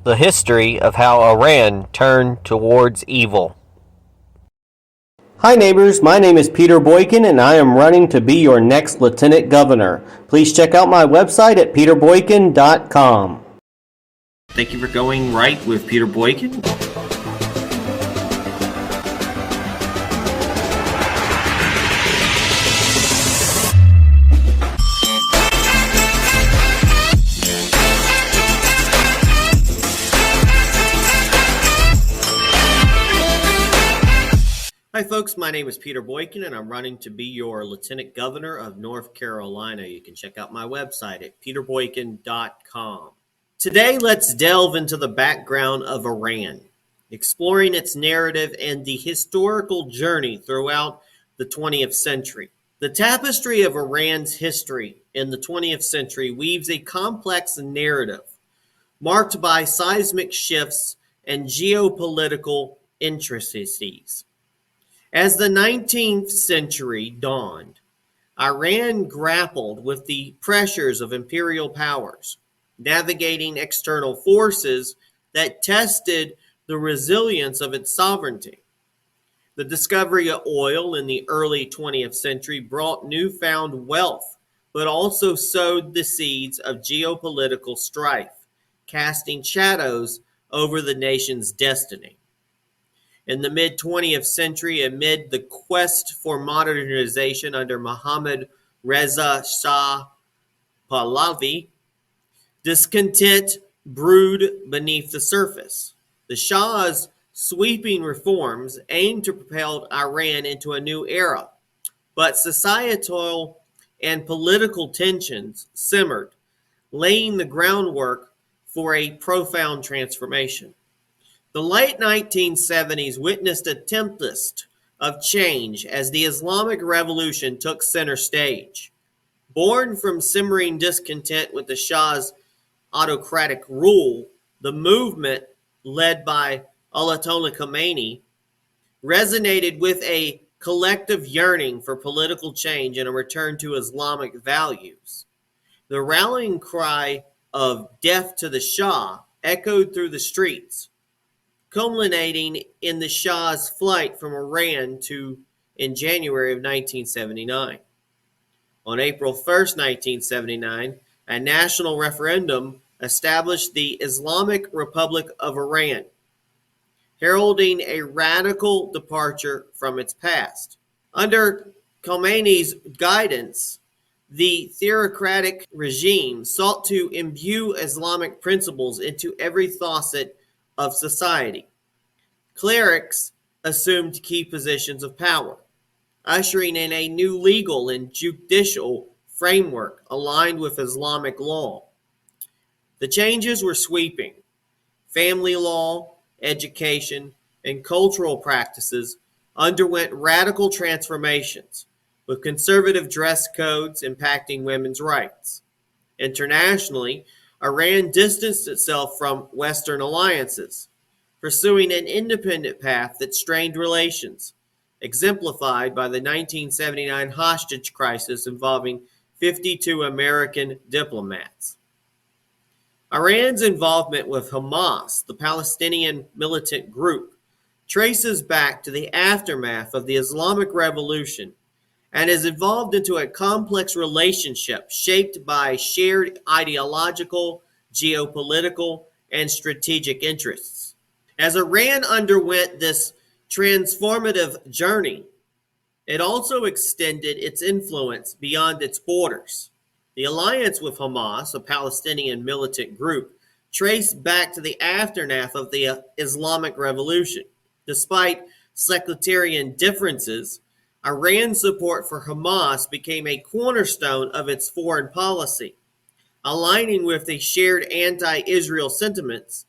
the history of how Iran turned towards evil. Hi neighbors, my name is Peter Boykin and I am running to be your next Lieutenant Governor. Please check out my website at peterboykin.com. Thank you for going right with Peter Boykin. Hi folks, my name is Peter Boykin and I'm running to be your Lieutenant Governor of North Carolina. You can check out my website at peterboykin.com. Today, let's delve into the background of Iran, exploring its narrative and the historical journey throughout the 20th century. The tapestry of Iran's history in the 20th century weaves a complex narrative marked by seismic shifts and geopolitical intricacies. As the 19th century dawned, Iran grappled with the pressures of imperial powers, navigating external forces that tested the resilience of its sovereignty. The discovery of oil in the early 20th century brought newfound wealth, but also sowed the seeds of geopolitical strife, casting shadows over the nation's destiny. In the mid-20th century, amid the quest for modernization under Mohammad Reza Shah Pahlavi, discontent brewed beneath the surface. The Shah's sweeping reforms aimed to propel Iran into a new era, but societal and political tensions simmered, laying the groundwork for a profound transformation. The late 1970s witnessed a tempest of change as the Islamic Revolution took center stage. Born from simmering discontent with the Shah's autocratic rule, the movement, led by Ayatollah Khomeini, resonated with a collective yearning for political change and a return to Islamic values. The rallying cry of "Death to the Shah" echoed through the streets, culminating in the Shah's flight from Iran in January of 1979. On April 1st, 1979, a national referendum established the Islamic Republic of Iran, heralding a radical departure from its past. Under Khomeini's guidance, the theocratic regime sought to imbue Islamic principles into every facet of society. Clerics assumed key positions of power, ushering in a new legal and judicial framework aligned with Islamic law. The changes were sweeping. Family law, education, and cultural practices underwent radical transformations, with conservative dress codes impacting women's rights. Internationally, Iran distanced itself from Western alliances, pursuing an independent path that strained relations, exemplified by the 1979 hostage crisis involving 52 American diplomats. Iran's involvement with Hamas, the Palestinian militant group, traces back to the aftermath of the Islamic Revolution and has evolved into a complex relationship shaped by shared ideological, geopolitical, and strategic interests. As Iran underwent this transformative journey, it also extended its influence beyond its borders. The alliance with Hamas, a Palestinian militant group, traced back to the aftermath of the Islamic Revolution. Despite sectarian differences, Iran's support for Hamas became a cornerstone of its foreign policy. Aligning with the shared anti-Israel sentiments,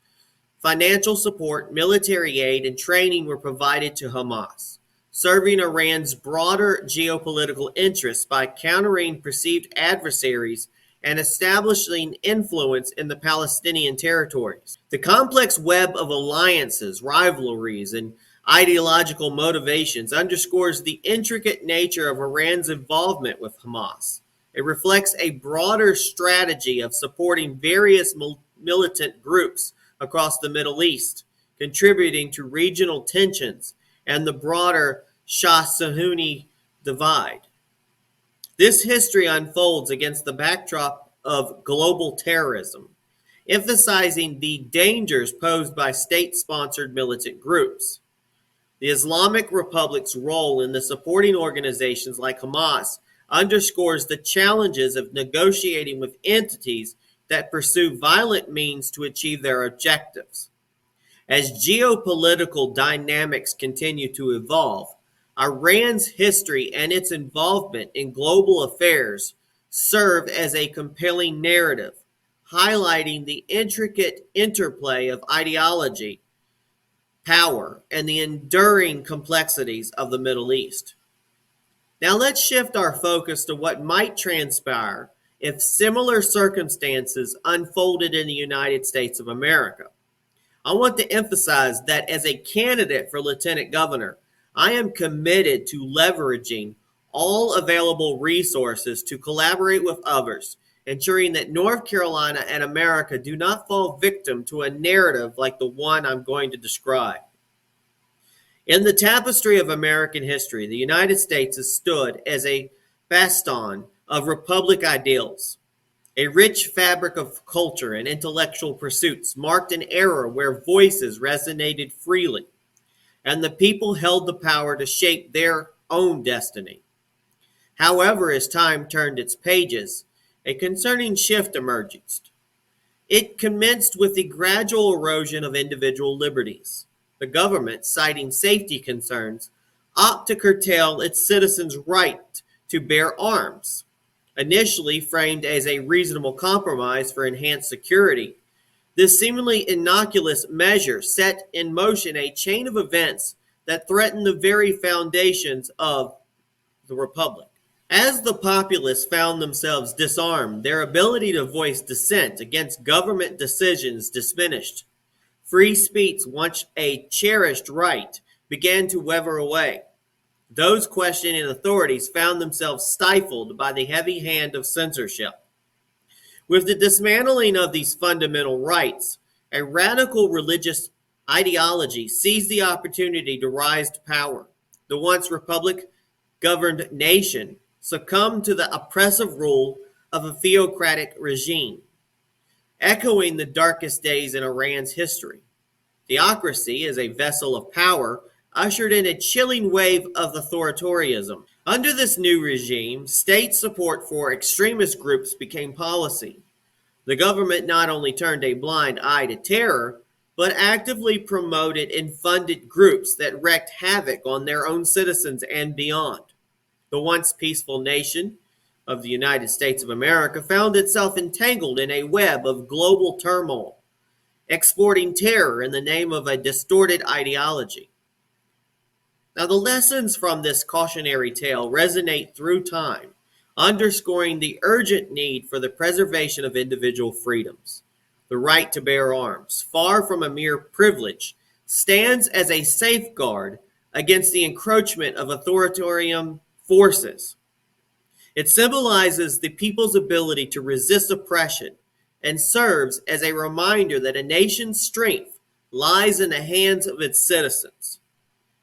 financial support, military aid, and training were provided to Hamas, serving Iran's broader geopolitical interests by countering perceived adversaries and establishing influence in the Palestinian territories. The complex web of alliances, rivalries, and ideological motivations underscores the intricate nature of Iran's involvement with Hamas. It reflects a broader strategy of supporting various militant groups across the Middle East, contributing to regional tensions and the broader Shah-Sunni divide. This history unfolds against the backdrop of global terrorism, emphasizing the dangers posed by state-sponsored militant groups. The Islamic Republic's role in the supporting organizations like Hamas underscores the challenges of negotiating with entities that pursue violent means to achieve their objectives. As geopolitical dynamics continue to evolve, Iran's history and its involvement in global affairs serve as a compelling narrative, highlighting the intricate interplay of ideology, power, and the enduring complexities of the Middle East. Now let's shift our focus to what might transpire if similar circumstances unfolded in the United States of America. I want to emphasize that as a candidate for lieutenant governor, I am committed to leveraging all available resources to collaborate with others, ensuring that North Carolina and America do not fall victim to a narrative like the one I'm going to describe. In the tapestry of American history, the United States has stood as a bastion of republic ideals. A rich fabric of culture and intellectual pursuits marked an era where voices resonated freely, and the people held the power to shape their own destiny. However, as time turned its pages, a concerning shift emerged. It commenced with the gradual erosion of individual liberties. The government, citing safety concerns, opted to curtail its citizens' right to bear arms. Initially framed as a reasonable compromise for enhanced security, this seemingly innocuous measure set in motion a chain of events that threatened the very foundations of the republic. As the populace found themselves disarmed, their ability to voice dissent against government decisions diminished. Free speech, once a cherished right, began to wither away. Those questioning authorities found themselves stifled by the heavy hand of censorship. With the dismantling of these fundamental rights, a radical religious ideology seized the opportunity to rise to power. The once republic-governed nation succumbed to the oppressive rule of a theocratic regime, echoing the darkest days in Iran's history. Theocracy, as a vessel of power, ushered in a chilling wave of authoritarianism. Under this new regime, state support for extremist groups became policy. The government not only turned a blind eye to terror, but actively promoted and funded groups that wreaked havoc on their own citizens and beyond. The once peaceful nation of the United States of America found itself entangled in a web of global turmoil, exporting terror in the name of a distorted ideology. Now, the lessons from this cautionary tale resonate through time, underscoring the urgent need for the preservation of individual freedoms. The right to bear arms, far from a mere privilege, stands as a safeguard against the encroachment of authoritarian forces. It symbolizes the people's ability to resist oppression and serves as a reminder that a nation's strength lies in the hands of its citizens.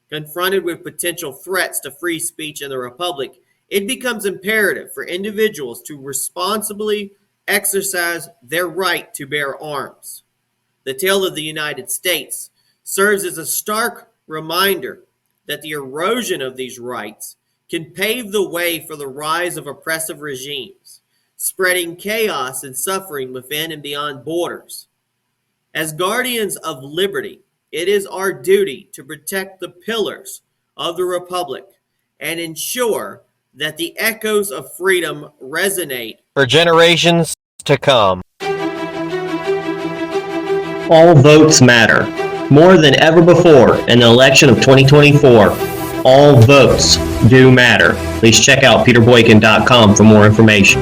Confronted with potential threats to free speech in the Republic, it becomes imperative for individuals to responsibly exercise their right to bear arms. The tale of the United States serves as a stark reminder that the erosion of these rights can pave the way for the rise of oppressive regimes, spreading chaos and suffering within and beyond borders. As guardians of liberty, it is our duty to protect the pillars of the Republic and ensure that the echoes of freedom resonate for generations to come. All votes matter. More than ever before in the election of 2024, all votes do matter. Please check out peterboykin.com for more information.